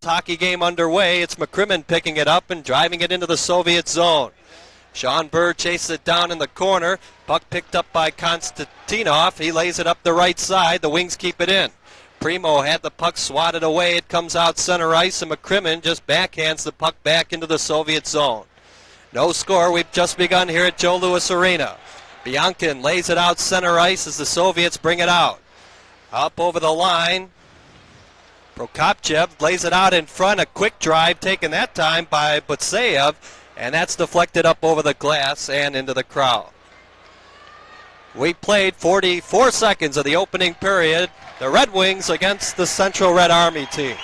hockey game underway. It's McCrimmon picking it up and driving it into the Soviet zone. Sean Burr chases it down in the corner. Puck picked up by Konstantinov. He lays it up the right side. The Wings keep it in. Primo had the puck swatted away. It comes out center ice, and McCrimmon just backhands the puck back into the Soviet zone. No score. We've just begun here at Joe Louis Arena. Biankin lays it out center ice as the Soviets bring it out. Up over the line. Prokopchev lays it out in front. A quick drive taken that time by Butseyev, and that's deflected up over the glass and into the crowd. We played 44 seconds of the opening period. The Red Wings against the Central Red Army team.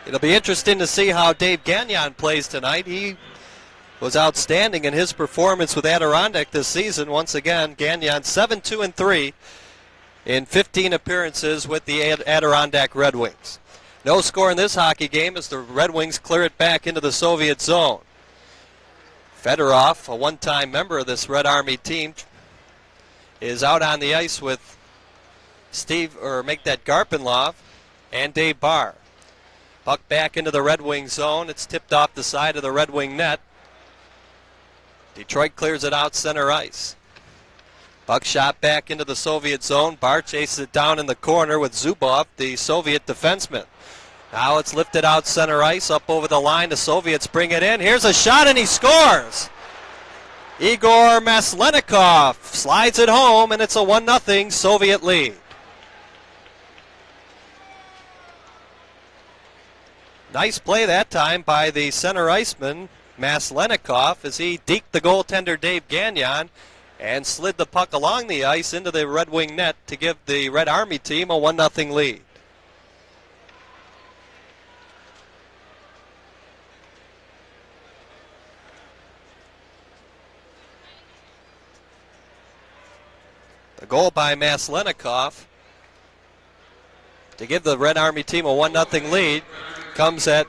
It'll be interesting to see how Dave Gagnon plays tonight. He was outstanding in his performance with Adirondack this season. Once again, Gagnon 7-2-3 in 15 appearances with the Adirondack Red Wings. No score in this hockey game as the Red Wings clear it back into the Soviet zone. Fedorov, a one-time member of this Red Army team, is out on the ice with Megdet Garpenlov and Dave Barr. Puck back into the Red Wing zone. It's tipped off the side of the Red Wing net. Detroit clears it out center ice. Puck shot back into the Soviet zone. Barr chases it down in the corner with Zubov, the Soviet defenseman. Now it's lifted out center ice, up over the line. The Soviets bring it in. Here's a shot, and he scores! Igor Maslenikov slides it home, and it's a 1-0 Soviet lead. Nice play that time by the center iceman, Maslenikov, as he deked the goaltender Dave Gagnon and slid the puck along the ice into the Red Wing net to give the Red Army team a 1-0 lead. The goal by Maslenikov to give the Red Army team a 1-0 lead comes at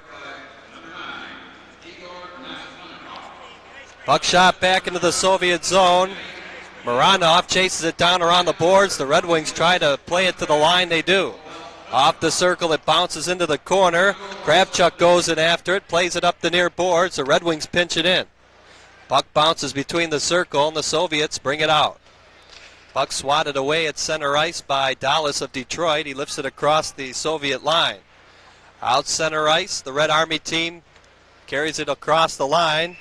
puck shot back into the Soviet zone. Moranov chases it down around the boards. The Red Wings try to play it to the line. They do. Off the circle, it bounces into the corner. Kravchuk goes in after it, plays it up the near boards. The Red Wings pinch it in. Puck bounces between the circle, and the Soviets bring it out. Puck swatted away at center ice by Dallas of Detroit. He lifts it across the Soviet line. Out center ice, the Red Army team carries it across the line.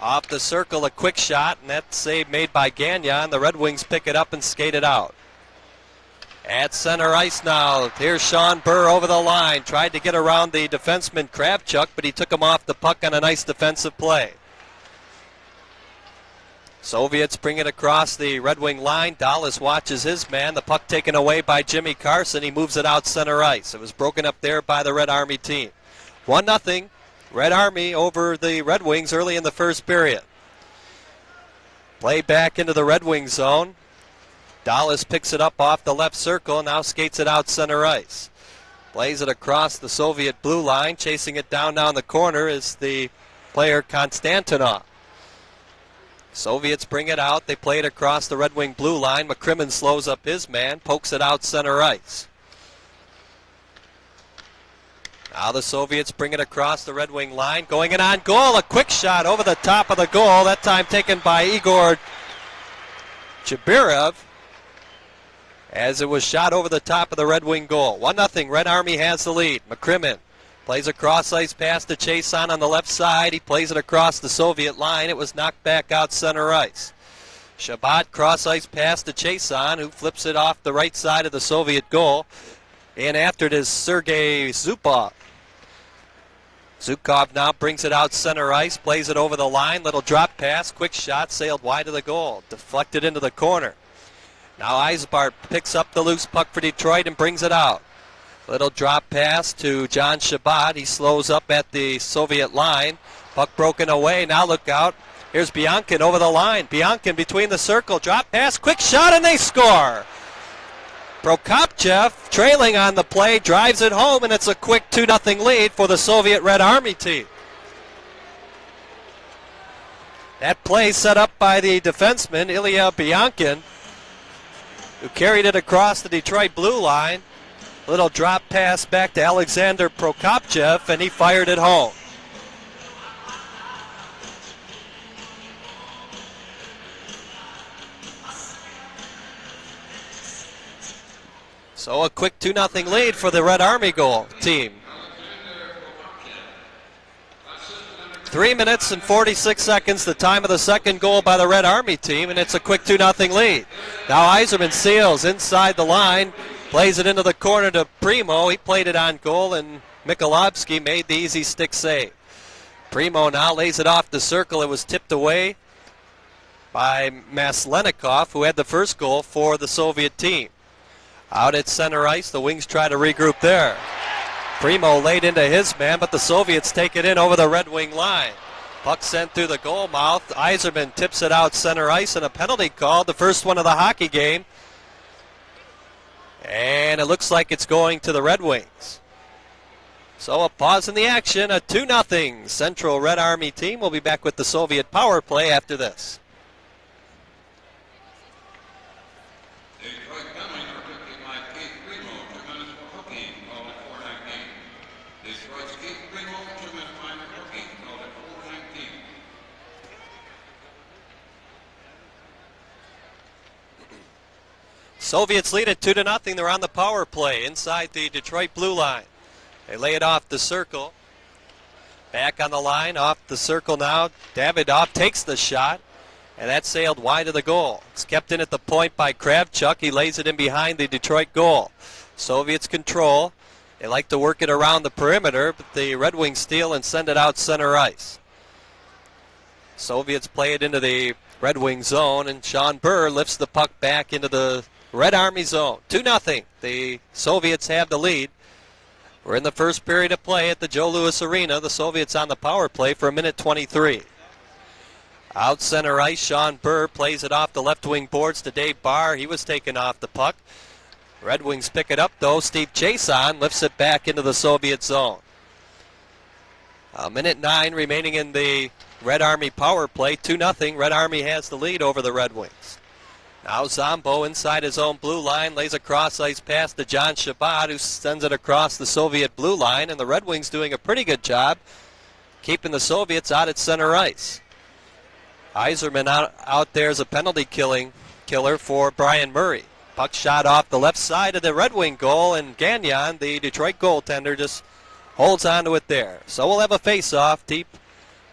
Off the circle, a quick shot, and that save made by Gagnon. The Red Wings pick it up and skate it out. At center ice now, here's Sean Burr over the line. Tried to get around the defenseman Kravchuk, but he took him off the puck on a nice defensive play. Soviets bring it across the Red Wing line. Dallas watches his man. The puck taken away by Jimmy Carson. He moves it out center ice. It was broken up there by the Red Army team. 1-0 Red Army over the Red Wings early in the first period. Play back into the Red Wing zone. Dallas picks it up off the left circle. Now skates it out center ice. Plays it across the Soviet blue line. Chasing it down the corner is the player Konstantinov. Soviets bring it out. They play it across the Red Wing blue line. McCrimmon slows up his man, pokes it out center ice. Now the Soviets bring it across the Red Wing line. Going in on goal. A quick shot over the top of the goal. That time taken by Igor Chibirev as it was shot over the top of the Red Wing goal. 1-0. Red Army has the lead. McCrimmon plays a cross-ice pass to Chason on the left side. He plays it across the Soviet line. It was knocked back out center ice. Shabbat cross-ice pass to Chason, who flips it off the right side of the Soviet goal. And after it is Sergei Zubov. Zukov now brings it out center ice, plays it over the line. Little drop pass, quick shot, sailed wide of the goal. Deflected into the corner. Now Eisbart picks up the loose puck for Detroit and brings it out. Little drop pass to John Shabbat. He slows up at the Soviet line. Puck broken away. Now look out. Here's Biankin over the line. Biankin between the circle. Drop pass. Quick shot, and they score. Prokopchev trailing on the play. Drives it home, and it's a quick 2-0 lead for the Soviet Red Army team. That play set up by the defenseman, Ilya Biankin, who carried it across the Detroit blue line. Little drop pass back to Alexander Prokopchev, and he fired it home. So a quick 2-0 lead for the Red Army goal team. 3 minutes and 46 seconds, the time of the second goal by the Red Army team, and it's a quick 2-0 lead. Now Yzerman seals inside the line, plays it into the corner to Primo. He played it on goal, and Mikulovsky made the easy stick save. Primo now lays it off the circle. It was tipped away by Maslenikov, who had the first goal for the Soviet team. Out at center ice, the Wings try to regroup there. Primo laid into his man, but the Soviets take it in over the Red Wing line. Puck sent through the goal mouth. Yzerman tips it out center ice, and a penalty called, the first one of the hockey game. And it looks like it's going to the Red Wings. So a pause in the action, a 2-0 Central Red Army team. We'll be back with the Soviet power play after this. Soviets lead it 2-0. They're on the power play inside the Detroit blue line. They lay it off the circle. Back on the line, off the circle now. Davidoff takes the shot, and that sailed wide of the goal. It's kept in at the point by Kravchuk. He lays it in behind the Detroit goal. Soviets control. They like to work it around the perimeter, but the Red Wings steal and send it out center ice. Soviets play it into the Red Wing zone, and Sean Burr lifts the puck back into the Red Army zone. 2-0. The Soviets have the lead. We're in the first period of play at the Joe Louis Arena. The Soviets on the power play for 1:23. Out center ice, Sean Burr plays it off the left wing boards to Dave Barr. He was taken off the puck. Red Wings pick it up, though. Steve Chason lifts it back into the Soviet zone. 1:09 remaining in the Red Army power play. 2-0. Red Army has the lead over the Red Wings. Now Zombo inside his own blue line lays a cross-ice pass to John Shabbat, who sends it across the Soviet blue line, and the Red Wings doing a pretty good job keeping the Soviets out at center ice. Yzerman out there as a penalty killer for Brian Murray. Puck shot off the left side of the Red Wing goal, and Gagnon, the Detroit goaltender, just holds onto it there. So we'll have a face-off deep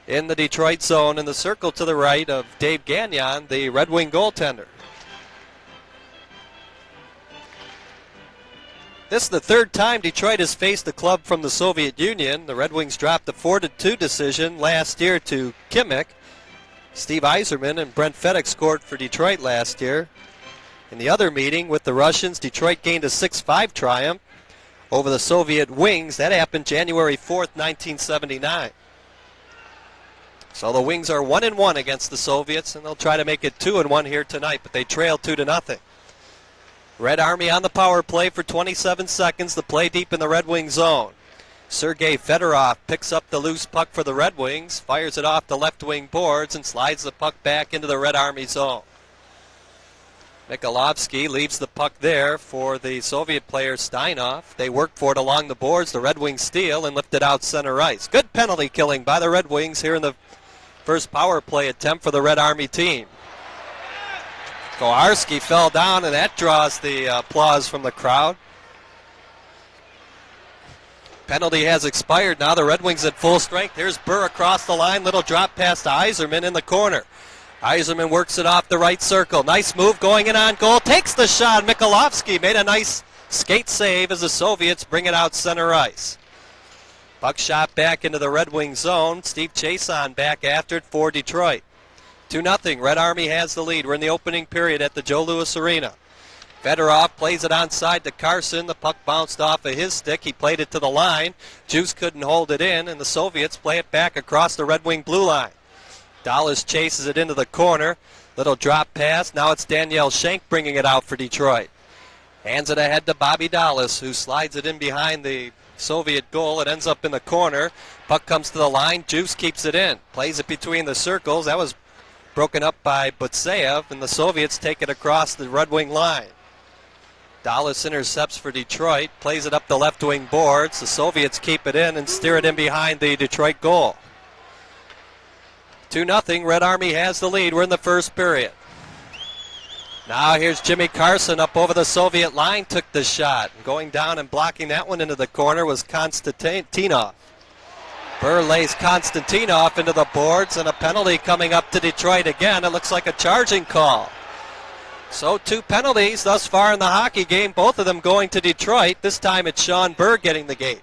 in the Detroit zone in the circle to the right of Dave Gagnon, the Red Wing goaltender. This is the third time Detroit has faced a club from the Soviet Union. The Red Wings dropped a 4-2 decision last year to Kimmich. Steve Yzerman and Brent Fedek scored for Detroit last year. In the other meeting with the Russians, Detroit gained a 6-5 triumph over the Soviet Wings. That happened January 4th, 1979. So the Wings are 1-1 against the Soviets, and they'll try to make it 2-1 here tonight, but they trail 2-0. Red Army on the power play for 27 seconds. The play deep in the Red Wing zone. Sergei Fedorov picks up the loose puck for the Red Wings, fires it off the left wing boards, and slides the puck back into the Red Army zone. Mikulovsky leaves the puck there for the Soviet player Steinhoff. They work for it along the boards. The Red Wings steal and lift it out center ice. Good penalty killing by the Red Wings here in the first power play attempt for the Red Army team. Kowarski fell down, and that draws the applause from the crowd. Penalty has expired now. The Red Wings at full strength. Here's Burr across the line. Little drop pass to Yzerman in the corner. Yzerman works it off the right circle. Nice move going in on goal. Takes the shot. Mikulovsky made a nice skate save as the Soviets bring it out center ice. Puck shot back into the Red Wing zone. Steve Chason back after it for Detroit. 2-0. Red Army has the lead. We're in the opening period at the Joe Louis Arena. Fedorov plays it onside to Carson. The puck bounced off of his stick. He played it to the line. Juice couldn't hold it in, and the Soviets play it back across the Red Wing blue line. Dallas chases it into the corner. Little drop pass. Now it's Daniel Schenk bringing it out for Detroit. Hands it ahead to Bobby Dallas, who slides it in behind the Soviet goal. It ends up in the corner. Puck comes to the line. Juice keeps it in. Plays it between the circles. That was broken up by Butseyev, and the Soviets take it across the Red Wing line. Dallas intercepts for Detroit, plays it up the left wing boards. The Soviets keep it in and steer it in behind the Detroit goal. 2-0, Red Army has the lead. We're in the first period. Now here's Jimmy Carson up over the Soviet line, took the shot. Going down and blocking that one into the corner was Konstantinov. Burr lays Konstantinov into the boards, and a penalty coming up to Detroit again. It looks like a charging call. So 2 penalties thus far in the hockey game, both of them going to Detroit. This time it's Sean Burr getting the gate.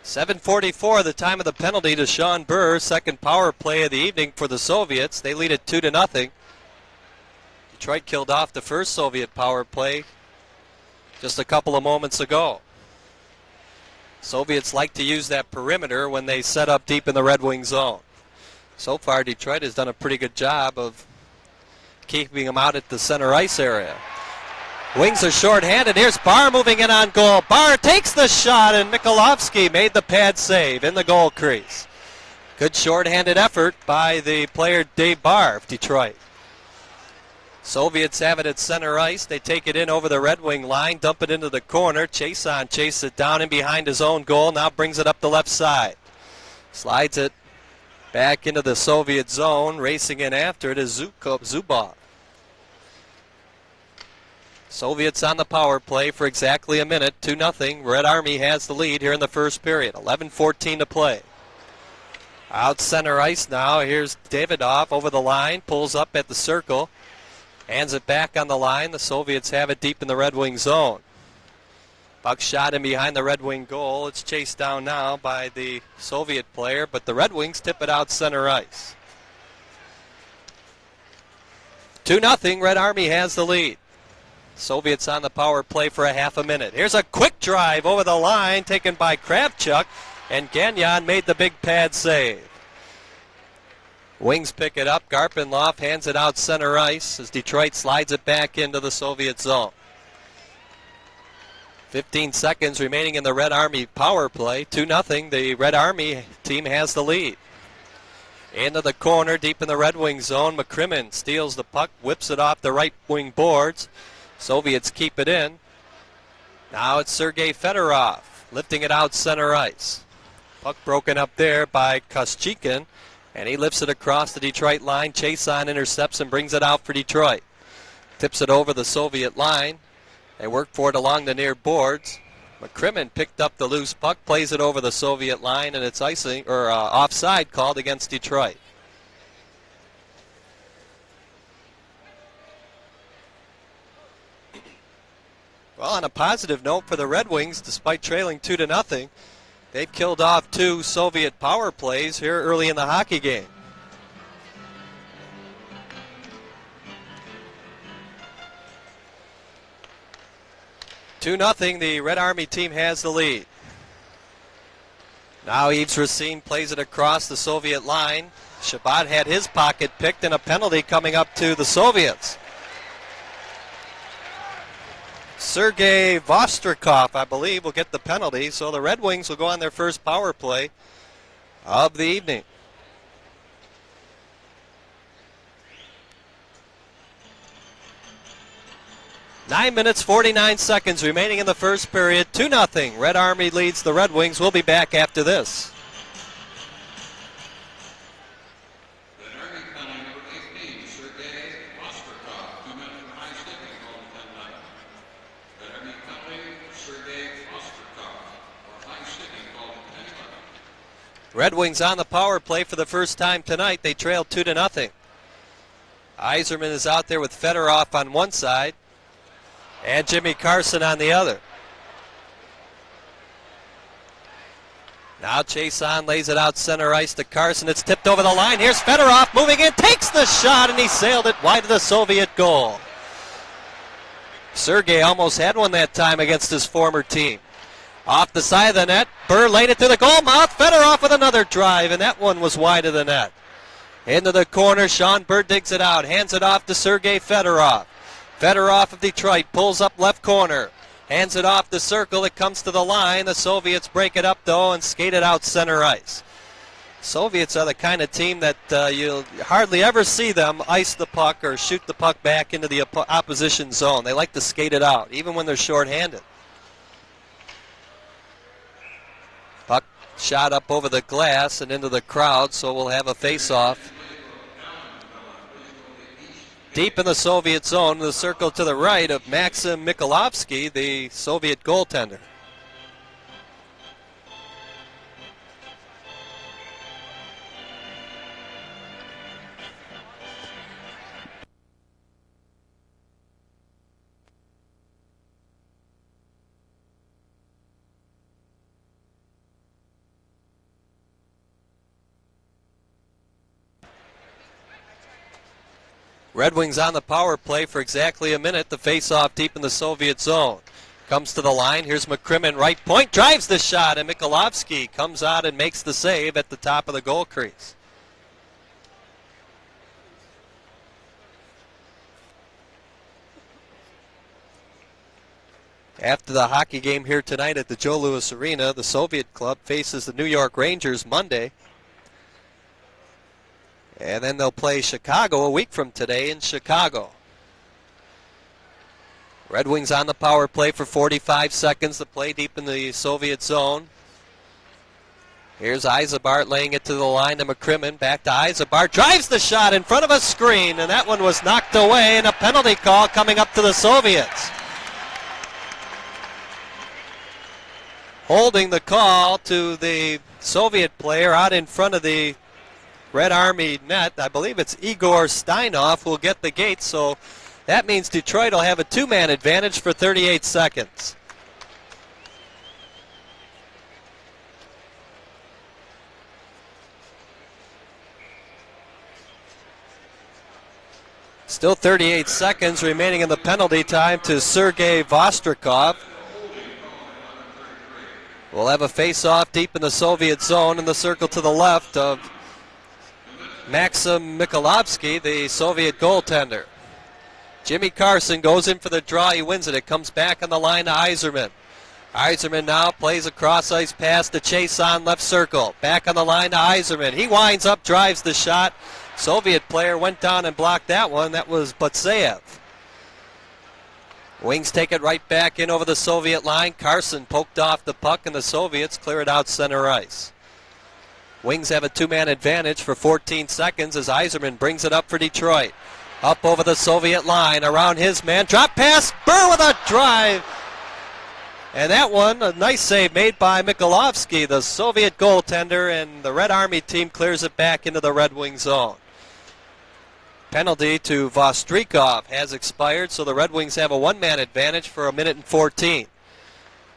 .744 the time of the penalty to Sean Burr. Second power play of the evening for the Soviets. They lead it 2-0. Detroit killed off the first Soviet power play just a couple of moments ago. Soviets like to use that perimeter when they set up deep in the Red Wing zone. So far, Detroit has done a pretty good job of keeping them out at the center ice area. Wings are short-handed. Here's Barr moving in on goal. Barr takes the shot, and Mikulovsky made the pad save in the goal crease. Good short-handed effort by the player Dave Barr of Detroit. Soviets have it at center ice. They take it in over the Red Wing line, dump it into the corner. Chason chases it down in behind his own goal, now brings it up the left side. Slides it back into the Soviet zone. Racing in after it is Zubov. Soviets on the power play for exactly a minute. 2-0. Red Army has the lead here in the first period. 11:14 to play. Out center ice now. Here's Davidov over the line. Pulls up at the circle. Hands it back on the line. The Soviets have it deep in the Red Wing zone. Puck shot in behind the Red Wing goal. It's chased down now by the Soviet player, but the Red Wings tip it out center ice. 2-0. Red Army has the lead. Soviets on the power play for a half a minute. Here's a quick drive over the line taken by Kravchuk, and Gagnon made the big pad save. Wings pick it up. Garpenlov hands it out center ice as Detroit slides it back into the Soviet zone. 15 seconds remaining in the Red Army power play. 2-0. The Red Army team has the lead. Into the corner deep in the Red Wing zone. McCrimmon steals the puck, whips it off the right wing boards. Soviets keep it in. Now it's Sergei Fedorov lifting it out center ice. Puck broken up there by Koschekin, and he lifts it across the Detroit line. Chason intercepts and brings it out for Detroit. Tips it over the Soviet line. They work for it along the near boards. McCrimmon picked up the loose puck, plays it over the Soviet line, and it's offside called against Detroit. Well, on a positive note for the Red Wings, despite trailing 2-0, they've killed off 2 Soviet power plays here early in the hockey game. (2-0), the Red Army team has the lead. Now Yves Racine plays it across the Soviet line. Shabbat had his pocket picked, and a penalty coming up to the Soviets. Sergei Vostrikov, I believe, will get the penalty, so the Red Wings will go on their first power play of the evening. Nine minutes, 49 seconds remaining in the first period. 2-0. Red Army leads the Red Wings. We'll be back after this. Red Wings on the power play for the first time tonight. They trail 2-0. Yzerman is out there with Fedorov on one side and Jimmy Carson on the other. Now Chason lays it out center ice to Carson. It's tipped over the line. Here's Fedorov moving in, takes the shot, and he sailed it wide of the Soviet goal. Sergei almost had one that time against his former team. Off the side of the net, Burr laid it to the goal mouth. Fedorov with another drive, and that one was wide of the net. Into the corner, Sean Burr digs it out, hands it off to Sergei Fedorov. Fedorov of Detroit pulls up left corner, hands it off the circle. It comes to the line. The Soviets break it up, though, and skate it out center ice. Soviets are the kind of team that you'll hardly ever see them ice the puck or shoot the puck back into the opposition zone. They like to skate it out, even when they're shorthanded. Puck shot up over the glass and into the crowd, so we'll have a face-off. Deep in the Soviet zone, the circle to the right of Maxim Mikhailovsky, the Soviet goaltender. Red Wings on the power play for exactly a minute. The face-off deep in the Soviet zone. Comes to the line. Here's McCrimmon, right point, drives the shot, and Mikhailovsky comes out and makes the save at the top of the goal crease. After the hockey game here tonight at the Joe Louis Arena, the Soviet club faces the New York Rangers Monday. And then they'll play Chicago a week from today in Chicago. Red Wings on the power play for 45 seconds. The play deep in the Soviet zone. Here's Yzerbar laying it to the line to McCrimmon. Back to Yzerbar. Drives the shot in front of a screen, and that one was knocked away, and a penalty call coming up to the Soviets. Holding the call to the Soviet player out in front of the Red Army net. I believe it's Igor Steinhoff who will get the gate, so that means Detroit will have a two-man advantage for 38 seconds. Still 38 seconds remaining in the penalty time to Sergei Vostrikov. We'll have a face-off deep in the Soviet zone in the circle to the left of Maxim Mikhailovsky, the Soviet goaltender. Jimmy Carson goes in for the draw. He wins it. It comes back on the line to Yzerman. Yzerman now plays a cross-ice pass to Chason left circle. Back on the line to Yzerman. He winds up, drives the shot. Soviet player went down and blocked that one. That was Butseyev. Wings take it right back in over the Soviet line. Carson poked off the puck, and the Soviets clear it out center ice. Wings have a two-man advantage for 14 seconds as Yzerman brings it up for Detroit. Up over the Soviet line, around his man. Drop pass, Burr with a drive. And that one, a nice save made by Mikhailovsky, the Soviet goaltender, and the Red Army team clears it back into the Red Wing zone. Penalty to Vostrikov has expired, so the Red Wings have a one-man advantage for 1:14.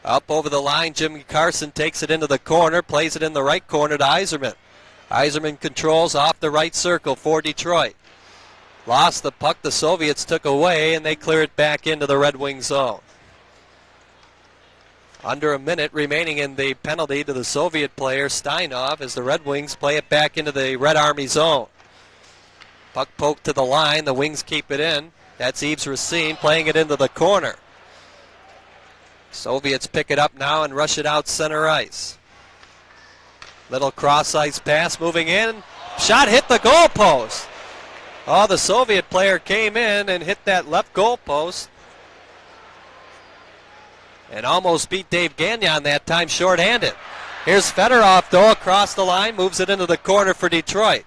Up over the line, Jimmy Carson takes it into the corner, plays it in the right corner to Yzerman. Yzerman controls off the right circle for Detroit. Lost the puck, the Soviets took away, and they clear it back into the Red Wing zone. Under a minute remaining in the penalty to the Soviet player, Steinhoff, as the Red Wings play it back into the Red Army zone. Puck poked to the line, the Wings keep it in. That's Yves Racine playing it into the corner. Soviets pick it up now and rush it out center ice. Little cross-ice pass moving in. Shot hit the goalpost. Oh, the Soviet player came in and hit that left goalpost and almost beat Dave Gagnon that time shorthanded. Here's Fedorov, though, across the line, moves it into the corner for Detroit.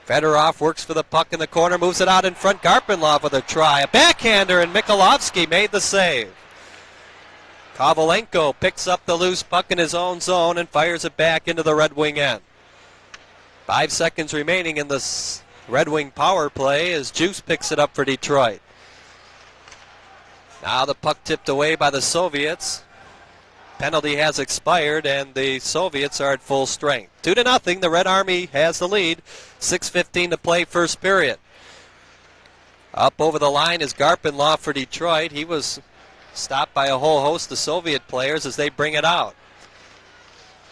Fedorov works for the puck in the corner, moves it out in front. Garpenlov with a try. A backhander, and Mikhailovsky made the save. Kovalenko picks up the loose puck in his own zone and fires it back into the Red Wing end. 5 seconds remaining in this Red Wing power play as Juice picks it up for Detroit. Now the puck tipped away by the Soviets. penalty has expired, and the Soviets are at full strength. 2-0. The Red Army has the lead. 6:15 to play, first period. Up over the line is Garpenlaw for Detroit. He was stopped by a whole host of Soviet players as they bring it out.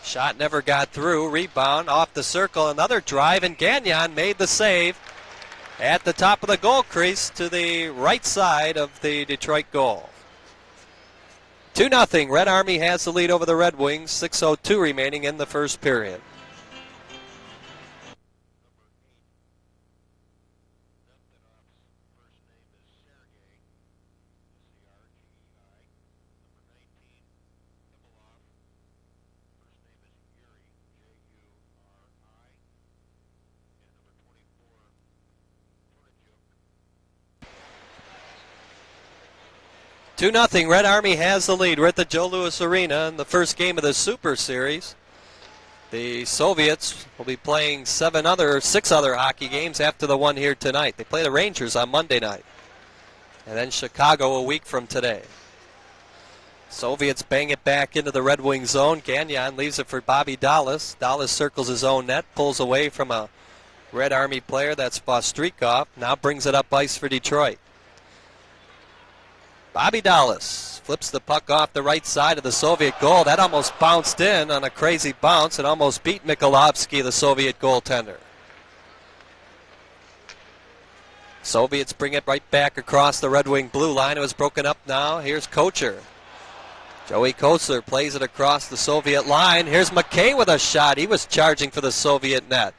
Shot never got through. Rebound off the circle. Another drive, and Gagnon made the save at the top of the goal crease to the right side of the Detroit goal. 2-0. Red Army has the lead over the Red Wings. 6:02 remaining in the first period. Two 2-0. Red Army has the lead. We're at the Joe Louis Arena in the first game of the Super Series. The Soviets will be playing six other hockey games after the one here tonight. They play the Rangers on Monday night. And then Chicago a week from today. Soviets bang it back into the Red Wing zone. Gagnon leaves it for Bobby Dallas. Dallas circles his own net, pulls away from a Red Army player. That's Vostrikov. Now brings it up ice for Detroit. Bobby Dallas flips the puck off the right side of the Soviet goal. That almost bounced in on a crazy bounce. It almost beat Mikolovsky, the Soviet goaltender. Soviets bring it right back across the Red Wing blue line. It was broken up now. Here's Kocher. Joey Kotler plays it across the Soviet line. Here's McKay with a shot. He was charging for the Soviet net.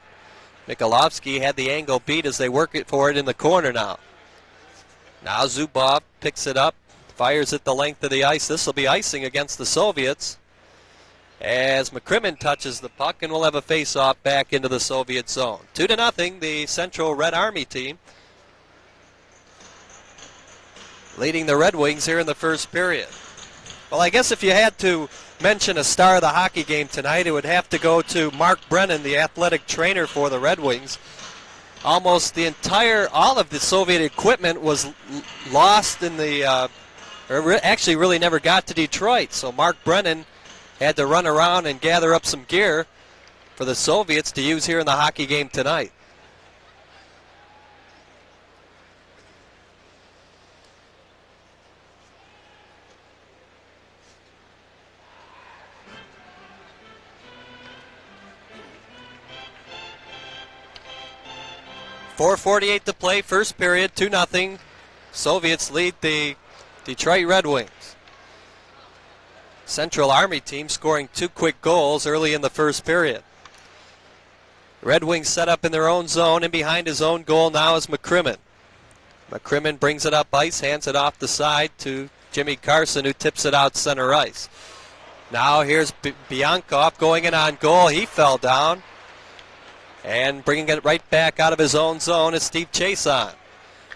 Mikolovsky had the angle beat as they work it for it in the corner now. Now Zubov picks it up, fires it the length of the ice. This will be icing against the Soviets as McCrimmon touches the puck, and we'll have a face-off back into the Soviet zone. 2-0, the Central Red Army team leading the Red Wings here in the first period. Well, I guess if you had to mention a star of the hockey game tonight, it would have to go to Mark Brennan, the athletic trainer for the Red Wings. Almost all of the Soviet equipment was lost in actually really never got to Detroit. So Mark Brennan had to run around and gather up some gear for the Soviets to use here in the hockey game tonight. .448 to play, first period, 2-0. Soviets lead the Detroit Red Wings. Central Army team scoring 2 quick goals early in the first period. Red Wings set up in their own zone, and behind his own goal now is McCrimmon. McCrimmon brings it up ice, hands it off the side to Jimmy Carson, who tips it out center ice. Now here's Biankov going in on goal. He fell down. And bringing it right back out of his own zone is Steve Chason.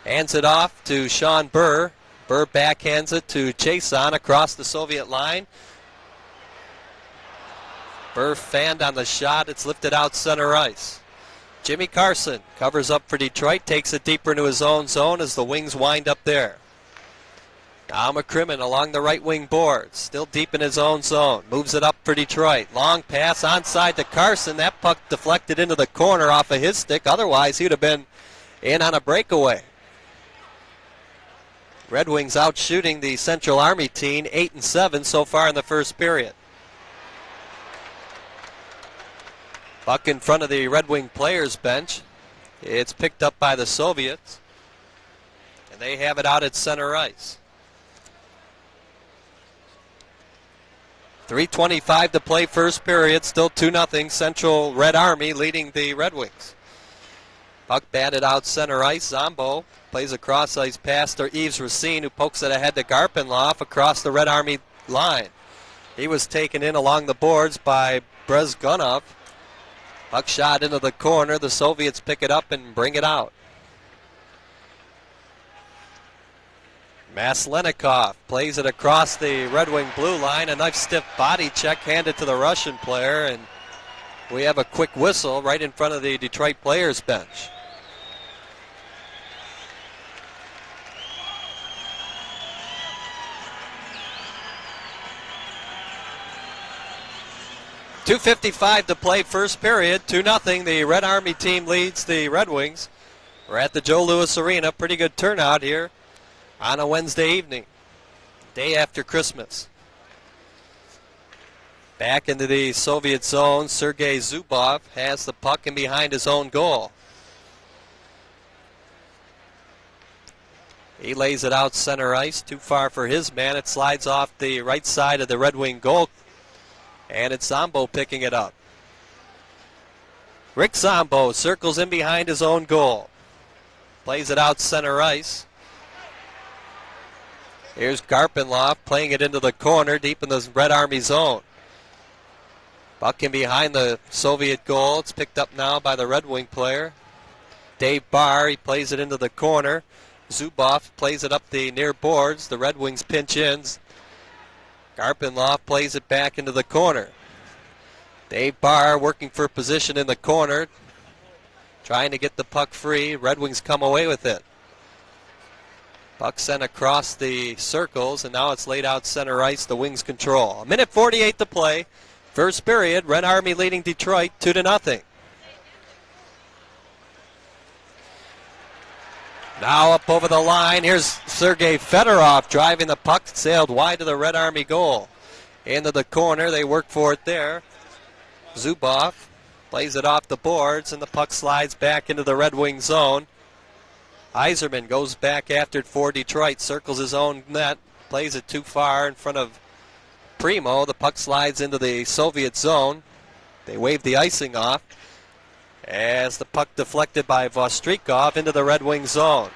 Hands it off to Sean Burr. Burr backhands it to Chason across the Soviet line. Burr fanned on the shot. It's lifted out center ice. Jimmy Carson covers up for Detroit, takes it deeper into his own zone as the Wings wind up there. Now McCrimmon along the right wing boards, still deep in his own zone. Moves it up for Detroit. Long pass onside to Carson. That puck deflected into the corner off of his stick. Otherwise, he'd have been in on a breakaway. Red Wings out shooting the Central Army team 8-7 so far in the first period. Puck in front of the Red Wing players bench. It's picked up by the Soviets, and they have it out at center ice. 3:25 to play, first period. Still 2-0. Central Red Army leading the Red Wings. Puck batted out center ice. Zombo plays a cross ice pass to Yves Racine, who pokes it ahead to Garpenlaw across the Red Army line. He was taken in along the boards by Brezgunov. Puck shot into the corner. The Soviets pick it up and bring it out. Maslenikov plays it across the Red Wing blue line. A nice stiff body check handed to the Russian player, and we have a quick whistle right in front of the Detroit players bench. 2:55 to play, first period, 2-0. The Red Army team leads the Red Wings. We're at the Joe Louis Arena. Pretty good turnout here on a Wednesday evening, day after Christmas. Back into the Soviet zone, Sergei Zubov has the puck in behind his own goal. He lays it out center ice, too far for his man. It slides off the right side of the Red Wing goal, and it's Zombo picking it up. Rick Zombo circles in behind his own goal. Plays it out center ice. Here's Garpenloff playing it into the corner deep in the Red Army zone. Puck in behind the Soviet goal. It's picked up now by the Red Wing player. Dave Barr, he plays it into the corner. Zubov plays it up the near boards. The Red Wings pinch ins. Garpenloff plays it back into the corner. Dave Barr working for position in the corner, trying to get the puck free. Red Wings come away with it. Puck sent across the circles, and now it's laid out center ice. The Wings control. 1:48 to play. First period, Red Army leading Detroit 2-0. Now up over the line, here's Sergei Fedorov driving the puck, sailed wide to the Red Army goal. Into the corner, they work for it there. Zubov plays it off the boards, and the puck slides back into the Red Wing zone. Yzerman goes back after it for Detroit, circles his own net, plays it too far in front of Primo. The puck slides into the Soviet zone. They wave the icing off as the puck deflected by Vostrikov into the Red Wing zone.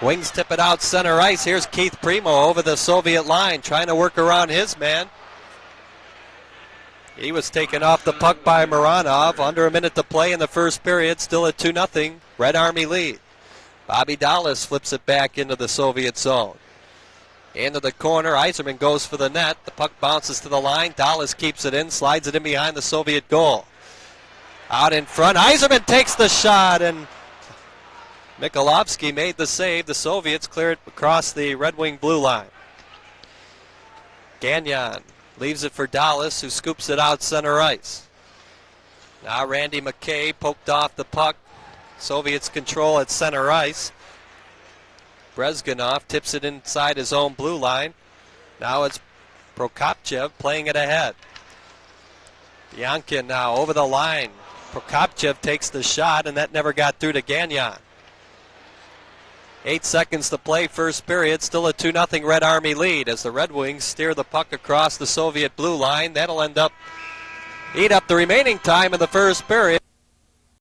Wings tip it out center ice. Here's Keith Primo over the Soviet line trying to work around his man. He was taken off the puck by Mironov. Under a minute to play in the first period. Still a 2-0 Red Army lead. Bobby Dallas flips it back into the Soviet zone. Into the corner, Yzerman goes for the net. The puck bounces to the line. Dallas keeps it in, slides it in behind the Soviet goal. Out in front, Yzerman takes the shot, and Mikolovsky made the save. The Soviets clear it across the Red Wing blue line. Gagnon leaves it for Dallas, who scoops it out center ice. Now Randy McKay poked off the puck. Soviets control at center ice. Brezganov tips it inside his own blue line. Now it's Prokopchev playing it ahead. Biankin now over the line. Prokopchev takes the shot, and that never got through to Gagnon. 8 seconds to play, first period. Still a 2-0 Red Army lead as the Red Wings steer the puck across the Soviet blue line. That'll eat up the remaining time in the first period.